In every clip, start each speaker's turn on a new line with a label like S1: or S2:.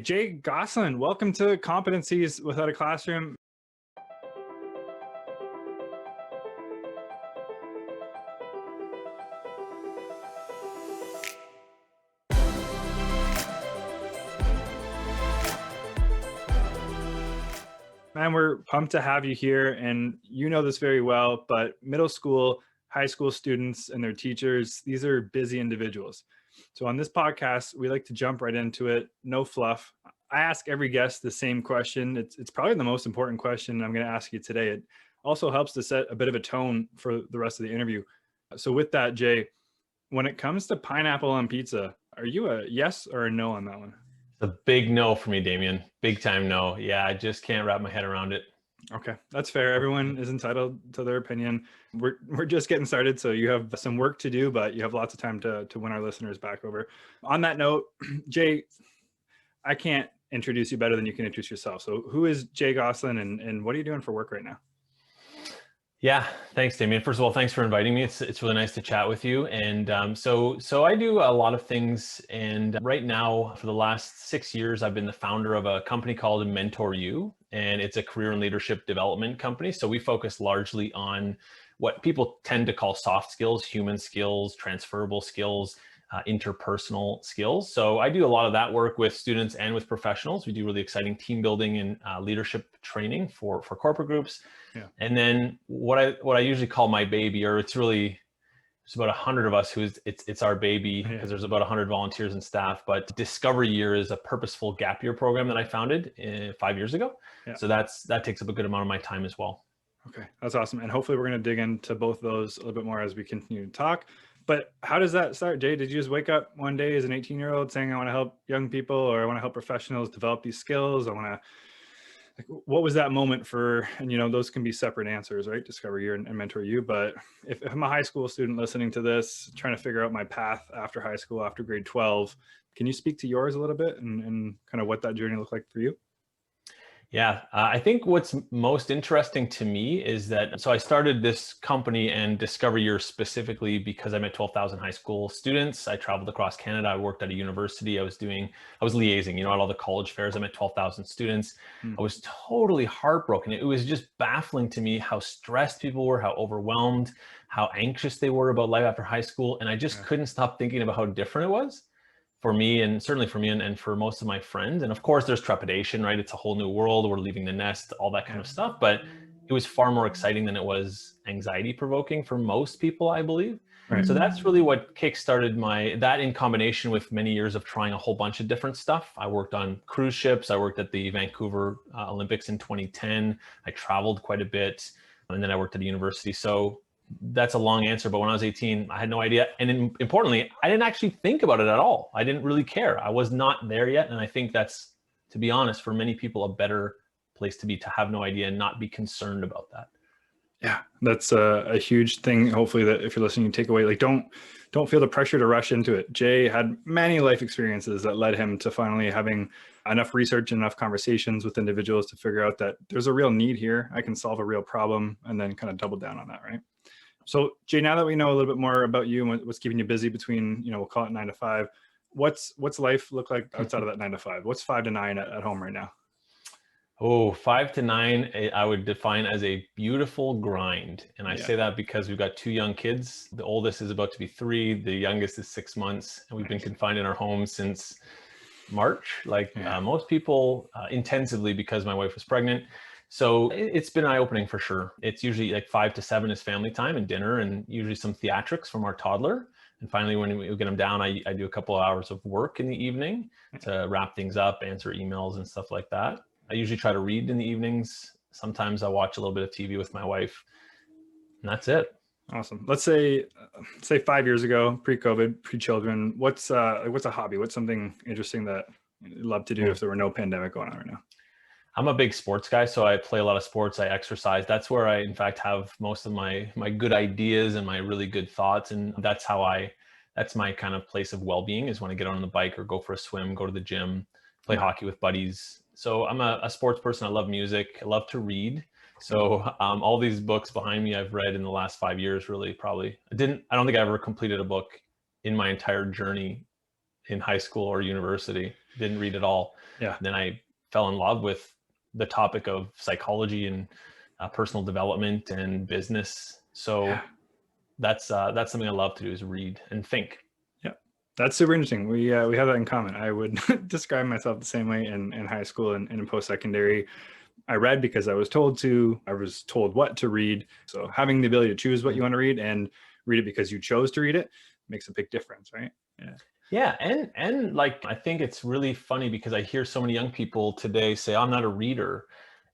S1: Jay Gosselin, welcome to Competencies Without a Classroom. Man, we're pumped to have you here, and you know this very well, but middle school, high school students and their teachers, these are busy individuals. So on this podcast, we like to jump right into it, no fluff. I ask every guest the same question. It's probably the most important question I'm going to ask you today. It also helps to set a bit of a tone for the rest of the interview. So with that, Jay, when it comes to pineapple on pizza, are you a yes or a no on that one?
S2: It's a big no for me, Damien. Big time no. Yeah, I just can't wrap my head around it.
S1: Okay, that's fair. Everyone is entitled to their opinion. We're just getting started, so you have some work to do, but you have lots of time to win our listeners back over. On that note, Jay, I can't introduce you better than you can introduce yourself. So who is Jay Gosselin and what are you doing for work right now?
S2: Yeah, thanks, Damien. First of all, thanks for inviting me. It's really nice to chat with you. And so I do a lot of things. And right now, for the last 6 years, I've been the founder of a company called Mentor You, and it's a career and leadership development company. So we focus largely on what people tend to call soft skills, human skills, transferable skills, interpersonal skills. So I do a lot of that work with students and with professionals. We do really exciting team building and leadership training for corporate groups.
S1: Yeah.
S2: And then what I usually call my baby, or it's about 100 of us it's our baby because there's about 100 volunteers and staff. But Discover Year is a purposeful gap year program that I founded 5 years ago.
S1: Yeah.
S2: So that takes up a good amount of my time as well.
S1: Okay, that's awesome. And hopefully we're going to dig into both of those a little bit more as we continue to talk. But how does that start, Jay? Did you just wake up one day as an 18-year-old saying, I want to help young people, or I want to help professionals develop these skills? What was that moment for? And, those can be separate answers, right? Discover You and Mentor You. But if I'm a high school student listening to this, trying to figure out my path after high school, after grade 12, can you speak to yours a little bit and kind of what that journey looked like for you?
S2: Yeah, I think what's most interesting to me is that, so I started this company and Discover Year specifically because I met 12,000 high school students. I traveled across Canada. I worked at a university. I was liaising, at all the college fairs. I met 12,000 students. I was totally heartbroken. It was just baffling to me how stressed people were, how overwhelmed, how anxious they were about life after high school. And I just couldn't stop thinking about how different it was for me, and certainly for me and for most of my friends. And of course there's trepidation, right? It's a whole new world. We're leaving the nest, all that kind of stuff. But it was far more exciting than it was anxiety provoking for most people, I believe. Right. So that's really what kickstarted that, in combination with many years of trying a whole bunch of different stuff. I worked on cruise ships. I worked at the Vancouver Olympics in 2010. I traveled quite a bit. And then I worked at a university. So that's a long answer, but when I was 18, I had no idea. And importantly, I didn't actually think about it at all. I didn't really care. I was not there yet. And I think that's, to be honest, for many people, a better place to be, to have no idea and not be concerned about that.
S1: Yeah, that's a huge thing. Hopefully that if you're listening, you take away, don't feel the pressure to rush into it. Jay had many life experiences that led him to finally having enough research and enough conversations with individuals to figure out that there's a real need here. I can solve a real problem, and then kind of double down on that, right? So Jay, now that we know a little bit more about you and what's keeping you busy between, we'll call it 9 to 5, what's life look like outside of that 9 to 5? What's 5 to 9 at home right now?
S2: Oh, 5 to 9, I would define as a beautiful grind. And I say that because we've got 2 young kids. The oldest is about to be 3. The youngest is 6 months. And we've been confined in our home since March, most people, intensively, because my wife was pregnant. So it's been eye-opening for sure. It's usually 5 to 7 is family time and dinner, and usually some theatrics from our toddler. And finally, when we get them down, I do a couple of hours of work in the evening to wrap things up, answer emails and stuff like that. I usually try to read in the evenings. Sometimes I watch a little bit of TV with my wife, and that's it.
S1: Awesome. Let's say 5 years ago, pre-COVID, pre-children, what's a hobby? What's something interesting that you'd love to do if there were no pandemic going on right now?
S2: I'm a big sports guy, so I play a lot of sports. I exercise. That's where I, in fact, have most of my good ideas and my really good thoughts. And that's my kind of place of well-being, is when I get on the bike or go for a swim, go to the gym, play hockey with buddies. So I'm a sports person. I love music. I love to read. So all these books behind me I've read in the last 5 years, really, probably. I don't think I ever completed a book in my entire journey in high school or university. didn't read at all.
S1: Yeah.
S2: Then I fell in love with the topic of psychology and personal development and business. So that's something I love to do, is read and think.
S1: Yeah, that's super interesting. We have that in common. I would describe myself the same way in high school and in post-secondary. I read because I was told to. I was told what to read. So having the ability to choose what you want to read and read it because you chose to read it makes a big difference, right? Yeah.
S2: Yeah, and like, I think it's really funny because I hear so many young people today say, I'm not a reader.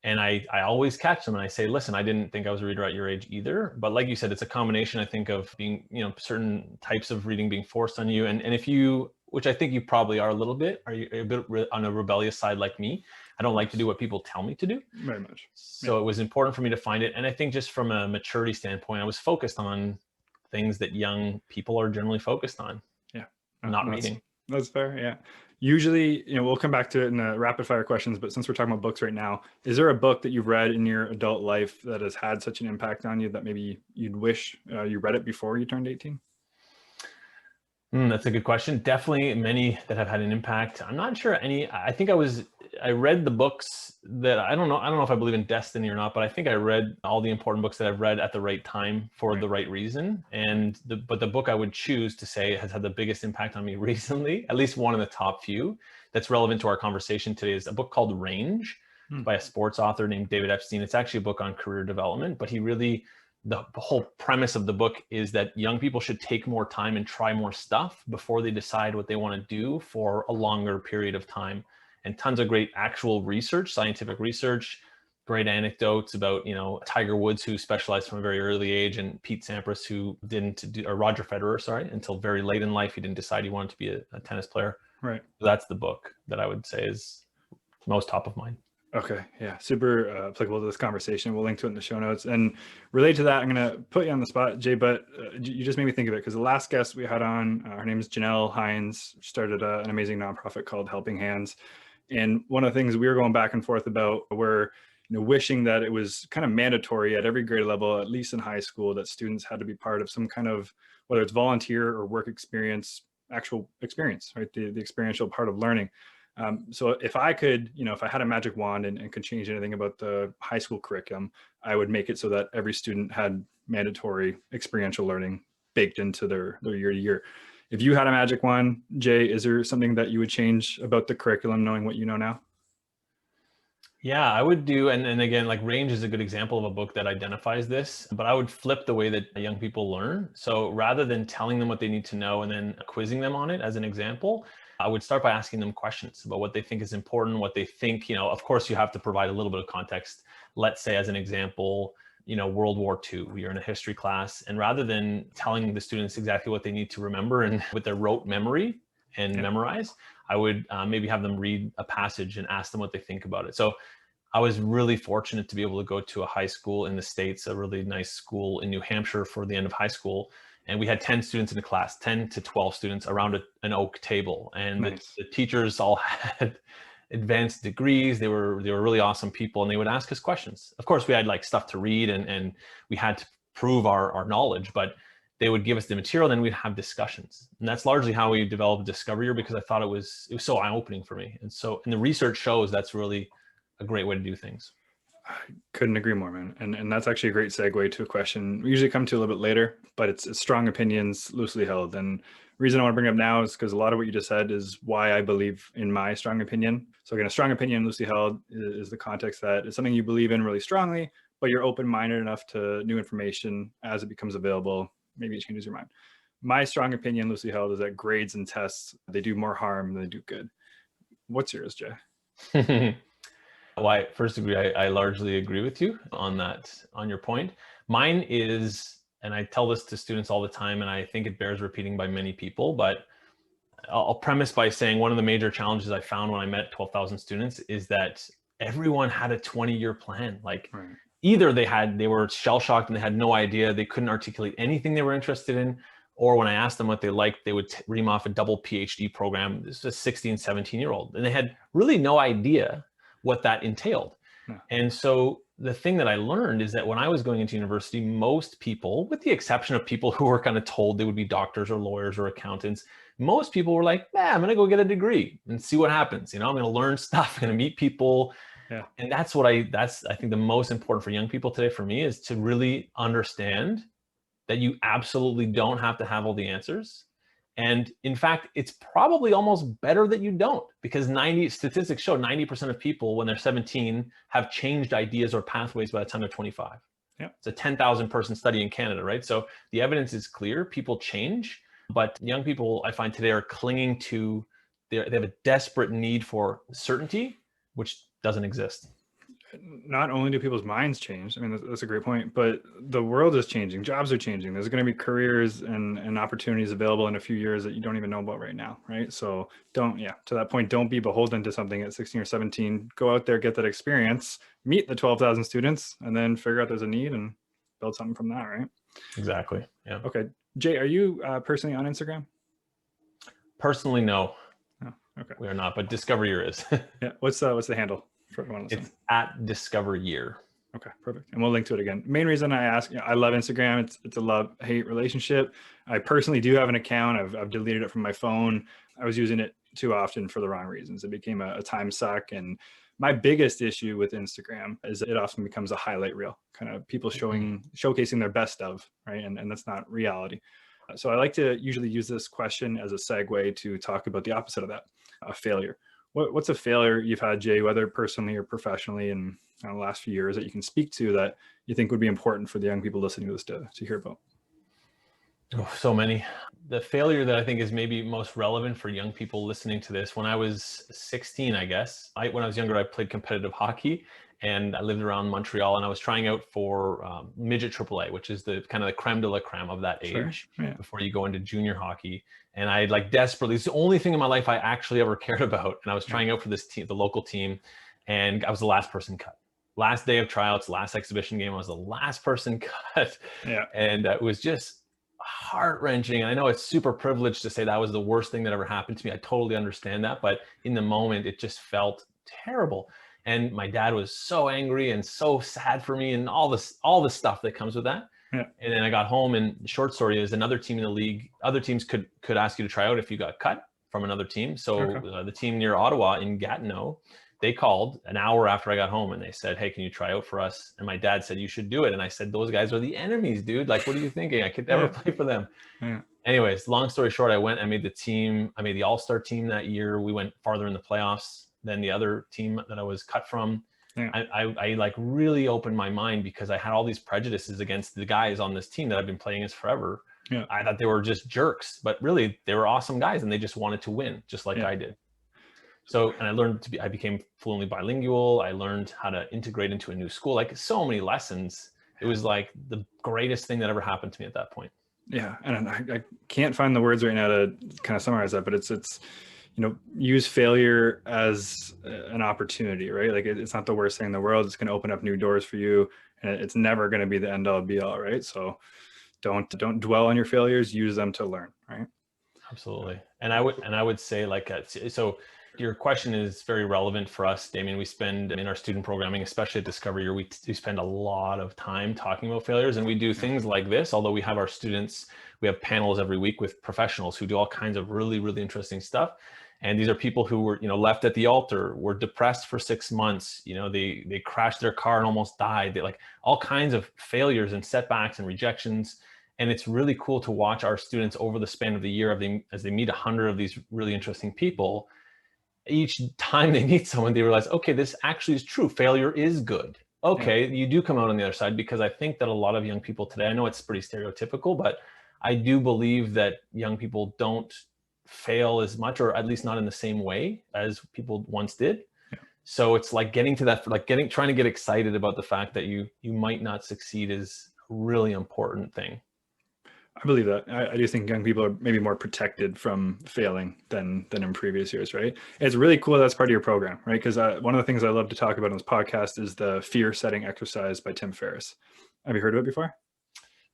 S2: And I always catch them and I say, listen, I didn't think I was a reader at your age either. But like you said, it's a combination, I think, of being, certain types of reading being forced on you. And if you, which I think you probably are a little bit, are you a bit on a rebellious side like me? I don't like to do what people tell me to do.
S1: Very much.
S2: So it was important for me to find it. And I think just from a maturity standpoint, I was focused on things that young people are generally focused on.
S1: Yeah.
S2: Not reading.
S1: That's fair. Yeah. Usually, we'll come back to it in the rapid fire questions, but since we're talking about books right now, is there a book that you've read in your adult life that has had such an impact on you that maybe you'd wish you read it before you turned 18?
S2: That's a good question. Definitely many that have had an impact. I'm not sure any. I think I read the books that I don't know if I believe in destiny or not, but I think I read all the important books that I've read at the right time for the right reason. And but the book I would choose to say has had the biggest impact on me recently, at least one of the top few that's relevant to our conversation today, is a book called Range by a sports author named David Epstein. It's actually a book on career development, but the whole premise of the book is that young people should take more time and try more stuff before they decide what they want to do for a longer period of time. And tons of great actual research, scientific research, great anecdotes about, Tiger Woods, who specialized from a very early age, and Pete Sampras, who didn't do, or Roger Federer, sorry, until very late in life, he didn't decide he wanted to be a tennis player.
S1: Right.
S2: So that's the book that I would say is most top of mind.
S1: Okay. Yeah. Super applicable to this conversation. We'll link to it in the show notes. And related to that, I'm going to put you on the spot, Jay, but you just made me think of it because the last guest we had on, her name is Janelle Hines, started an amazing nonprofit called Helping Hands. And one of the things we were going back and forth about were, wishing that it was kind of mandatory at every grade level, at least in high school, that students had to be part of some kind of, whether it's volunteer or work experience, actual experience, right? The experiential part of learning. So if I could, if I had a magic wand and could change anything about the high school curriculum, I would make it so that every student had mandatory experiential learning baked into their year to year. If you had a magic wand, Jay, is there something that you would change about the curriculum knowing what you know now?
S2: Yeah, I would do, and again, like Range is a good example of a book that identifies this, but I would flip the way that young people learn. So rather than telling them what they need to know and then quizzing them on it as an example, I would start by asking them questions about what they think is important, what they think, of course you have to provide a little bit of context. Let's say as an example, World War II, you're in a history class, and rather than telling the students exactly what they need to remember and with their rote memory and memorize, I would maybe have them read a passage and ask them what they think about it. So I was really fortunate to be able to go to a high school in the States, a really nice school in New Hampshire for the end of high school. And we had 10 students in the class, 10 to 12 students around an oak table. And the teachers all had advanced degrees. They were really awesome people, and they would ask us questions. Of course, we had like stuff to read and we had to prove our knowledge, but they would give us the material, then we'd have discussions. And that's largely how we developed Discover Year, because I thought it was so eye-opening for me. And the research shows that's really a great way to do things.
S1: I couldn't agree more, man. And that's actually a great segue to a question we usually come to a little bit later, but it's strong opinions loosely held. And the reason I want to bring it up now is because a lot of what you just said is why I believe in my strong opinion. So again, a strong opinion loosely held is the context that it's something you believe in really strongly, but you're open-minded enough to new information as it becomes available. Maybe it changes your mind. My strong opinion loosely held is that grades and tests, they do more harm than they do good. What's yours, Jay?
S2: Well, I first agree. I largely agree with you on that, on your point. Mine is, and I tell this to students all the time, and I think it bears repeating by many people, but I'll premise by saying one of the major challenges I found when I met 12,000 students is that everyone had a 20-year plan. Like either they were shell-shocked and they had no idea, they couldn't articulate anything they were interested in, or when I asked them what they liked, they would ream off a double PhD program. This is a 16, 17-year-old, and they had really no idea what that entailed. And so the thing that I learned is that when I was going into university, most people, with the exception of people who were kind of told they would be doctors or lawyers or accountants, Most people were like, I'm going to go get a degree and see what happens. I'm going to learn stuff, I'm going to meet people.
S1: Yeah.
S2: And that's I think the most important for young people today for me is to really understand that you absolutely don't have to have all the answers. And in fact, it's probably almost better that you don't, because statistics show 90% of people when they're 17 have changed ideas or pathways by the time they're 25.
S1: Yeah.
S2: It's a 10,000 person study in Canada, right? So the evidence is clear, people change, but young people I find today are clinging to, they have a desperate need for certainty, which doesn't exist.
S1: Not only do people's minds change, I mean, that's a great point, but the world is changing, jobs are changing. There's going to be careers and opportunities available in a few years that you don't even know about right now, right? So to that point, don't be beholden to something at 16 or 17. Go out there, get that experience, meet the 12,000 students, and then figure out there's a need and build something from that, right?
S2: Exactly. Yeah.
S1: Okay. Jay, are you personally on Instagram?
S2: Personally, no.
S1: Oh, okay.
S2: We are not, but Discover Year is.
S1: Yeah. What's the handle for everyone listening?
S2: It's at Discover Year.
S1: Okay, perfect. And we'll link to it again. Main reason I ask, I love Instagram. It's a love-hate relationship. I personally do have an account. I've deleted it from my phone. I was using it too often for the wrong reasons. It became a time suck. And my biggest issue with Instagram is it often becomes a highlight reel, kind of people showcasing their best of, right? And that's not reality. So I like to usually use this question as a segue to talk about the opposite of that, a failure. What's a failure you've had, Jay, whether personally or professionally in the last few years that you can speak to that you think would be important for the young people listening to this to hear about?
S2: Oh, so many. The failure that I think is maybe most relevant for young people listening to this, when I was 16, I guess, when I was younger, I played competitive hockey and I lived around Montreal, and I was trying out for midget AAA, which is the kind of the creme de la creme of that age.
S1: Sure. Yeah.
S2: Before you go into junior hockey. And I desperately, it's the only thing in my life I actually ever cared about. And I was trying out for this team, the local team, and I was the last person cut. Last day of tryouts, last exhibition game, I was the last person cut.
S1: Yeah.
S2: And it was just heart-wrenching. And I know it's super privileged to say that was the worst thing that ever happened to me. I totally understand that. But in the moment, it just felt terrible. And my dad was so angry and so sad for me and all the stuff that comes with that.
S1: Yeah.
S2: And then I got home, and short story is another team in the league, other teams could ask you to try out if you got cut from another team. So the team near Ottawa in Gatineau, they called an hour after I got home and they said, "Hey, can you try out for us?" And my dad said, "You should do it." And I said, "Those guys are the enemies, dude. Like, what are you thinking? I could never play for them."
S1: Yeah.
S2: Anyways, long story short, I made the team. I made the all-star team that year. We went farther in the playoffs than the other team that I was cut from. Yeah. I really opened my mind because I had all these prejudices against the guys on this team that I've been playing against forever. Yeah. I thought they were just jerks, but really they were awesome guys and they just wanted to win just like I did. So, and I became fluently bilingual. I learned how to integrate into a new school, like so many lessons. It was like the greatest thing that ever happened to me at that point.
S1: Yeah. And I can't find the words right now to kind of summarize that, but it's use failure as an opportunity, right? Like it's not the worst thing in the world. It's going to open up new doors for you, and it's never going to be the end all be all, right? So don't dwell on your failures, use them to learn, right?
S2: Absolutely. And I would say so your question is very relevant for us, Damien. We spend in our student programming, especially at Discover Year, we spend a lot of time talking about failures, and we do things like this. Although we have our students, we have panels every week with professionals who do all kinds of really, really interesting stuff. And these are people who were, left at the altar, were depressed for 6 months. They crashed their car and almost died. They all kinds of failures and setbacks and rejections. And it's really cool to watch our students over the span of the year as they meet 100 of these really interesting people. Each time they meet someone, they realize, okay, this actually is true. Failure is good. Okay, you do come out on the other side, because I think that a lot of young people today, I know it's pretty stereotypical, but I do believe that young people don't fail as much, or at least not in the same way as people once did. So it's like getting to that, trying to get excited about the fact that you might not succeed is a really important thing.
S1: I believe that. I do think young people are maybe more protected from failing than in previous years, right? It's really cool that's part of your program, right? Because one of the things I love to talk about on this podcast is the fear setting exercise by Tim Ferriss. Have you heard of it before?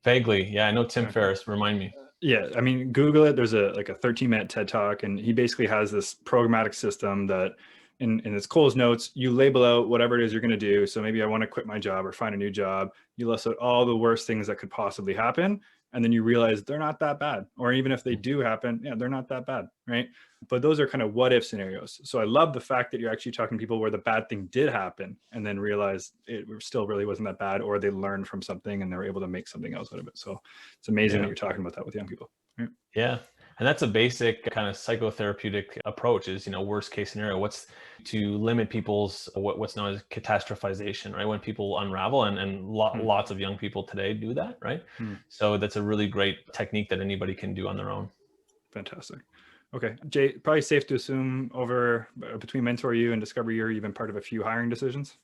S2: Vaguely, yeah. I know Tim Ferriss. Remind me.
S1: Yeah, I mean, Google it. There's a 13-minute TED Talk, and he basically has this programmatic system that in its Cole's notes, you label out whatever it is you're going to do. So maybe I want to quit my job or find a new job. You list out all the worst things that could possibly happen. and then you realize they're not that bad. Or even if they do happen, yeah, they're not that bad, right? But those are kind of what if scenarios. So I love the fact that you're actually talking to people where the bad thing did happen and then realize it still really wasn't that bad, or they learned from something and they were able to make something else out of it. So it's amazing that you're talking about that with young people. Right?
S2: Yeah. And that's a basic kind of psychotherapeutic approach is, worst case scenario, what's to limit people's what's known as catastrophization, right? When people unravel and lots of young people today do that, right? So that's a really great technique that anybody can do on their own.
S1: Fantastic. Okay. Jay, probably safe to assume between Mentor You and Discover You, you've been part of a few hiring decisions.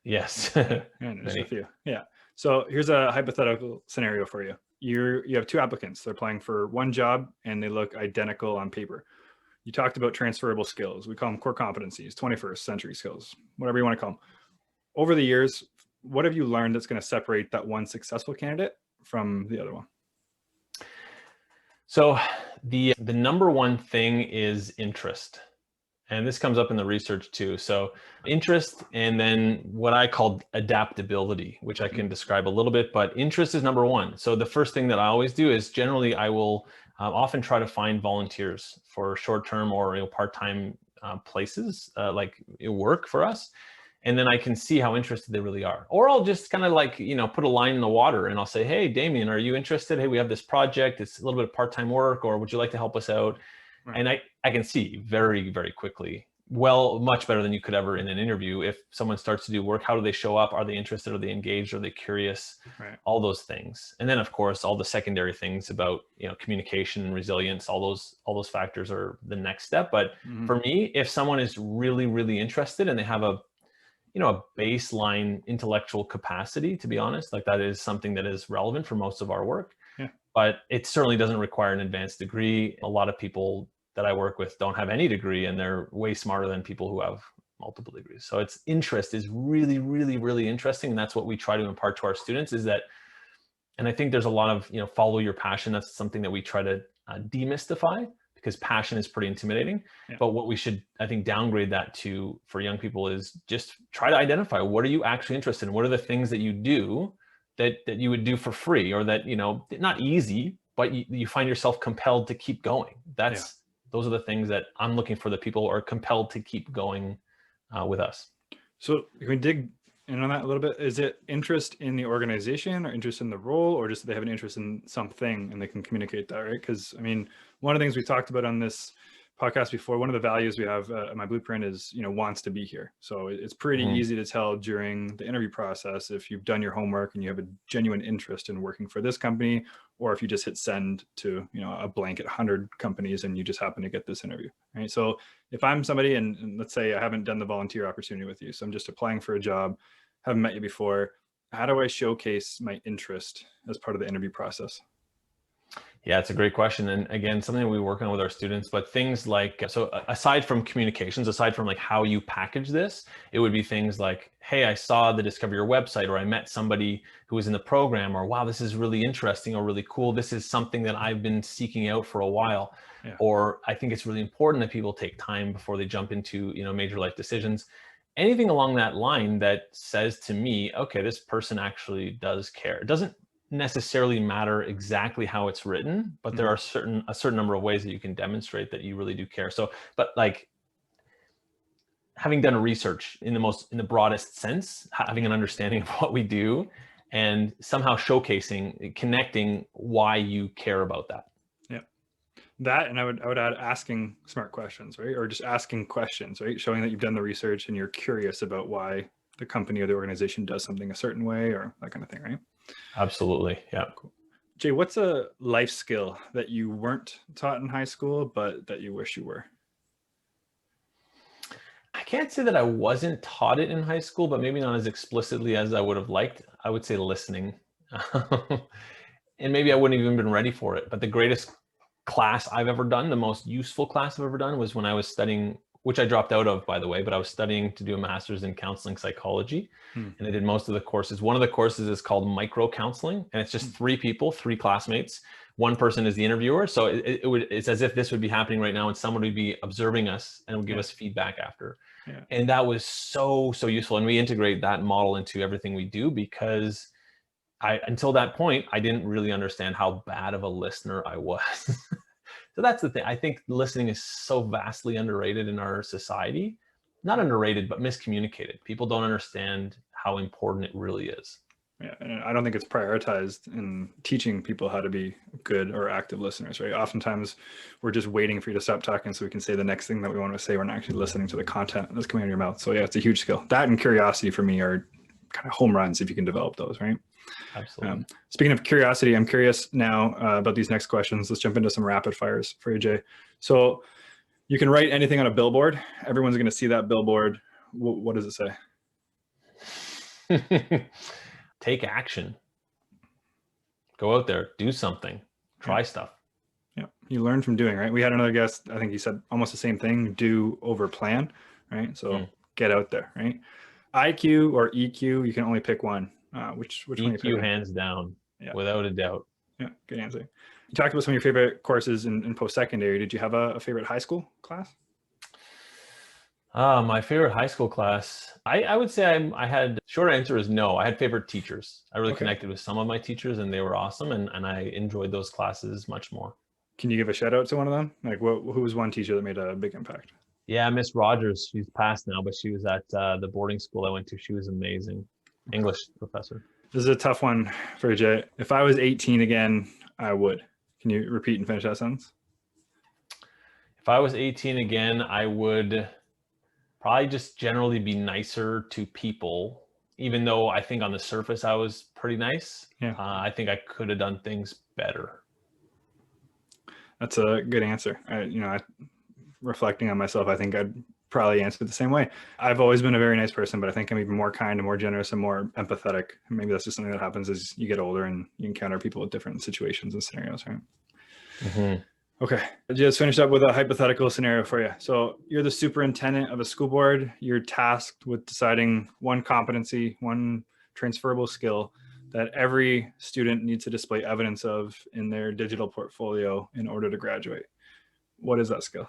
S2: Yes.
S1: Yeah, just a few. Yeah. So here's a hypothetical scenario for you. You have two applicants. They're applying for one job and they look identical on paper. You talked about transferable skills. We call them core competencies, 21st century skills, whatever you want to call them. Over the years, what have you learned that's going to separate that one successful candidate from the other one?
S2: So the number one thing is interest. And this comes up in the research too. So interest, and then what I call adaptability, which I can describe a little bit, but interest is number one. So the first thing that I always do is generally I will often try to find volunteers for short-term or part-time places like work for us. And then I can see how interested they really are. Or I'll just kind of like, put a line in the water and I'll say, hey, Damien, are you interested? Hey, we have this project. It's a little bit of part-time work, or would you like to help us out? Right. And I can see very, very quickly, much better than you could ever in an interview. If someone starts to do work, how do they show up? Are they interested? Are they engaged? Are they curious? Right. All those things. And then of course, all the secondary things about, communication and resilience, all those factors are the next step. But for me, if someone is really, really interested and they have a baseline intellectual capacity, to be honest, like that is something that is relevant for most of our work. Yeah. But it certainly doesn't require an advanced degree. A lot of people that I work with don't have any degree, and they're way smarter than people who have multiple degrees. So it's interest is really, really, really interesting. And that's what we try to impart to our students is that, and I think there's a lot of, follow your passion. That's something that we try to demystify, because passion is pretty intimidating. Yeah. But what we should, I think, downgrade that to for young people is just try to identify what are you actually interested in? What are the things that you do that you would do for free, or that, not easy, but you find yourself compelled to keep going. Those are the things that I'm looking for, the people who are compelled to keep going with us. So
S1: can we dig in on that a little bit? Is it interest in the organization or interest in the role, or just they have an interest in something and they can communicate that, right? Because I mean, one of the things we talked about on this podcast before, one of the values we have in my blueprint is, wants to be here. So it's pretty easy to tell during the interview process if you've done your homework and you have a genuine interest in working for this company, or if you just hit send to, a blanket 100 companies and you just happen to get this interview, right? So if I'm somebody and let's say I haven't done the volunteer opportunity with you, so I'm just applying for a job, haven't met you before, how do I showcase my interest as part of the interview process?
S2: Yeah, it's a great question. And again, something we work on with our students, but things like, so aside from communications, aside from like how you package this, it would be things like, hey, I saw the Discover Your website, or I met somebody who was in the program, or wow, this is really interesting or really cool. This is something that I've been seeking out for a while. Yeah. Or I think it's really important that people take time before they jump into, major life decisions. Anything along that line that says to me, okay, this person actually does care. It doesn't necessarily matter exactly how it's written, but there are a certain number of ways that you can demonstrate that you really do care. So, but like having done research in the broadest sense, having an understanding of what we do, and somehow showcasing, connecting why you care about that.
S1: Yeah. That, and I would add asking smart questions, right? Or just asking questions, right? Showing that you've done the research and you're curious about why the company or the organization does something a certain way, or that kind of thing, right?
S2: Absolutely. Yeah.
S1: Cool. Jay, what's a life skill that you weren't taught in high school, but that you wish you were?
S2: I can't say that I wasn't taught it in high school, but maybe not as explicitly as I would have liked. I would say listening. And maybe I wouldn't have even been ready for it. But the greatest class I've ever done, the most useful class I've ever done, was when I was studying, which I dropped out of, by the way, but I was studying to do a master's in counseling psychology. And I did most of the courses. One of the courses is called micro counseling, and it's just 3 people, 3 classmates. One person is the interviewer. So it's as if this would be happening right now, and someone would be observing us and would give us feedback after. Yeah. And that was so useful. And we integrate that model into everything we do, because until that point, I didn't really understand how bad of a listener I was. So that's the thing. I think listening is so vastly underrated in our society. Not underrated, but miscommunicated. People don't understand how important it really is.
S1: Yeah, and I don't think it's prioritized in teaching people how to be good or active listeners, right? Oftentimes we're just waiting for you to stop talking so we can say the next thing that we want to say. We're not actually listening to the content that's coming out of your mouth. So yeah, it's a huge skill. That and curiosity for me are kind of home runs if you can develop those, right?
S2: Absolutely.
S1: Speaking of curiosity, I'm curious now about these next questions. Let's jump into some rapid fires for you, Jay. So you can write anything on a billboard. Everyone's going to see that billboard. What does it
S2: say? Take action. Go out there, do something, try stuff.
S1: Yeah, you learn from doing, right? We had another guest, I think he said almost the same thing, do over plan, right? So get out there, right? IQ or EQ, you can only pick one. Which one are you picking?
S2: EQ hands down, without a doubt.
S1: Yeah, good answer. You talked about some of your favorite courses in post-secondary. Did you have a favorite high school class?
S2: My favorite high school class, I would say I had, short answer is no. I had favorite teachers. I really connected with some of my teachers and they were awesome. And I enjoyed those classes much more.
S1: Can you give a shout out to one of them? Like who was one teacher that made a big impact?
S2: Yeah, Miss Rogers, she's passed now, but she was at the boarding school I went to. She was amazing. English professor.
S1: This is a tough one for Jay. If I was 18 again, I would. Can you repeat and finish that sentence?
S2: If I was 18 again, I would probably just generally be nicer to people, even though I think on the surface I was pretty nice.
S1: Yeah.
S2: I think I could have done things better.
S1: That's a good answer. Reflecting on myself, I think I'd probably answer the same way. I've always been a very nice person, but I think I'm even more kind and more generous and more empathetic. Maybe that's just something that happens as you get older and you encounter people with different situations and scenarios, right? Mm-hmm. Okay, just finished up with a hypothetical scenario for you. So you're the superintendent of a school board. You're tasked with deciding one competency, one transferable skill that every student needs to display evidence of in their digital portfolio in order to graduate. What is that skill?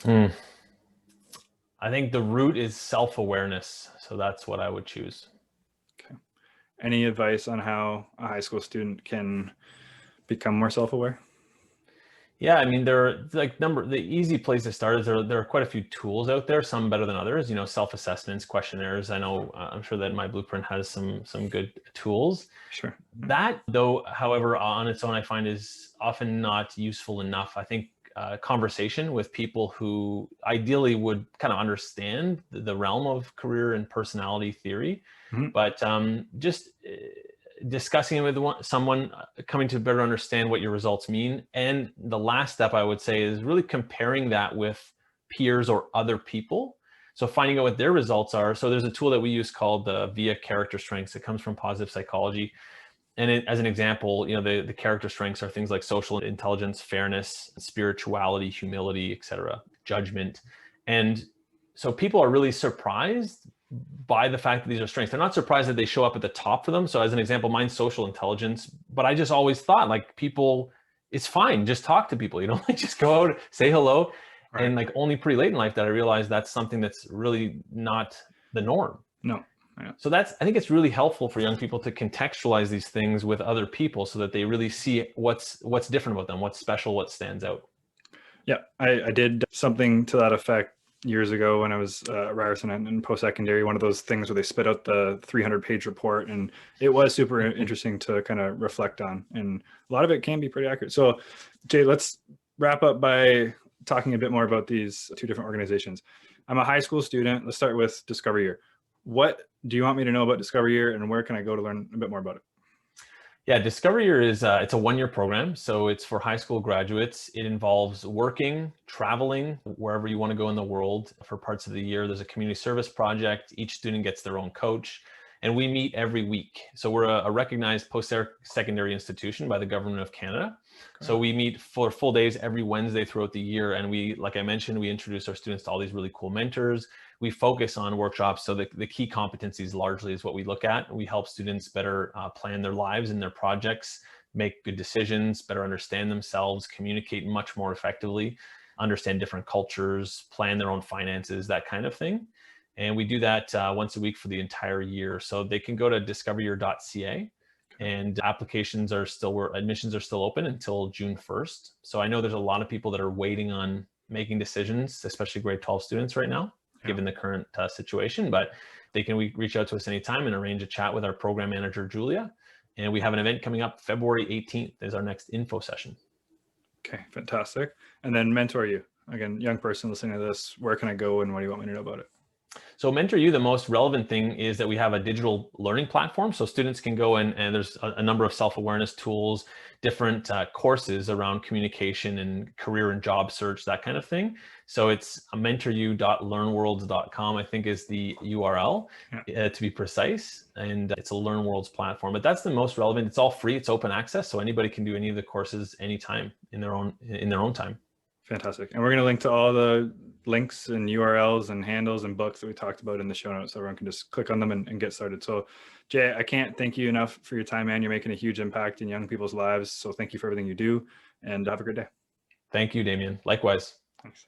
S2: I think the root is self-awareness. So that's what I would choose.
S1: Okay. Any advice on how a high school student can become more self-aware?
S2: Yeah, I mean, the easy place to start is there are quite a few tools out there, some better than others, self-assessments, questionnaires. I know, I'm sure that my blueprint has some good tools.
S1: Sure.
S2: That though, however, on its own, I find is often not useful enough. I think conversation with people who ideally would kind of understand the realm of career and personality theory, but just discussing it with someone, coming to better understand what your results mean. And the last step I would say is really comparing that with peers or other people. So finding out what their results are. So there's a tool that we use called the VIA character strengths. It comes from positive psychology. And as an example, the character strengths are things like social intelligence, fairness, spirituality, humility, etc., judgment. And so people are really surprised by the fact that these are strengths. They're not surprised that they show up at the top for them. So as an example, mine's social intelligence, but I just always thought people, it's fine. Just talk to people, just go out, say hello. Right. And only pretty late in life that I realized that's something that's really not the norm.
S1: No. Yeah.
S2: So I think it's really helpful for young people to contextualize these things with other people so that they really see what's different about them, what's special, what stands out.
S1: Yeah, I did something to that effect years ago when I was at Ryerson in post-secondary, one of those things where they spit out the 300-page report, and it was super interesting to kind of reflect on, and a lot of it can be pretty accurate. So Jay, let's wrap up by talking a bit more about these two different organizations. I'm a high school student. Let's start with Discover Year. What do you want me to know about Discover Year, and where can I go to learn a bit more about it?
S2: Yeah, Discover Year is it's a one-year program, so it's for high school graduates. It involves working, traveling wherever you want to go in the world for parts of the year. There's a community service project. Each student gets their own coach, and we meet every week. So we're a recognized post-secondary institution by the Government of Canada. Okay. So we meet for full days every Wednesday throughout the year, and we, like I mentioned, we introduce our students to all these really cool mentors. We focus on workshops. So the key competencies largely is what we look at. We help students better plan their lives and their projects, make good decisions, better understand themselves, communicate much more effectively, understand different cultures, plan their own finances, that kind of thing. And we do that once a week for the entire year. So they can go to discoveryear.ca, and admissions are still open until June 1st. So I know there's a lot of people that are waiting on making decisions, especially grade 12 students right now, given the current situation, but they can reach out to us anytime and arrange a chat with our program manager, Julia. And we have an event coming up February 18th is our next info session.
S1: Okay, fantastic. And then Mentor You. Again, young person listening to this, where can I go and what do you want me to know about it?
S2: So Mentor You, the most relevant thing is that we have a digital learning platform. So students can go and there's a number of self-awareness tools, different courses around communication and career and job search, that kind of thing. So it's mentoryou.learnworlds.com, I think is the URL to be precise. And it's a LearnWorlds platform, but that's the most relevant. It's all free, it's open access. So anybody can do any of the courses anytime in their own time.
S1: Fantastic. And we're going to link to all the links and URLs and handles and books that we talked about in the show notes, so everyone can just click on them and get started. So Jay, I can't thank you enough for your time, man. You're making a huge impact in young people's lives. So thank you for everything you do, and have a great day.
S2: Thank you, Damien. Likewise.
S1: Thanks.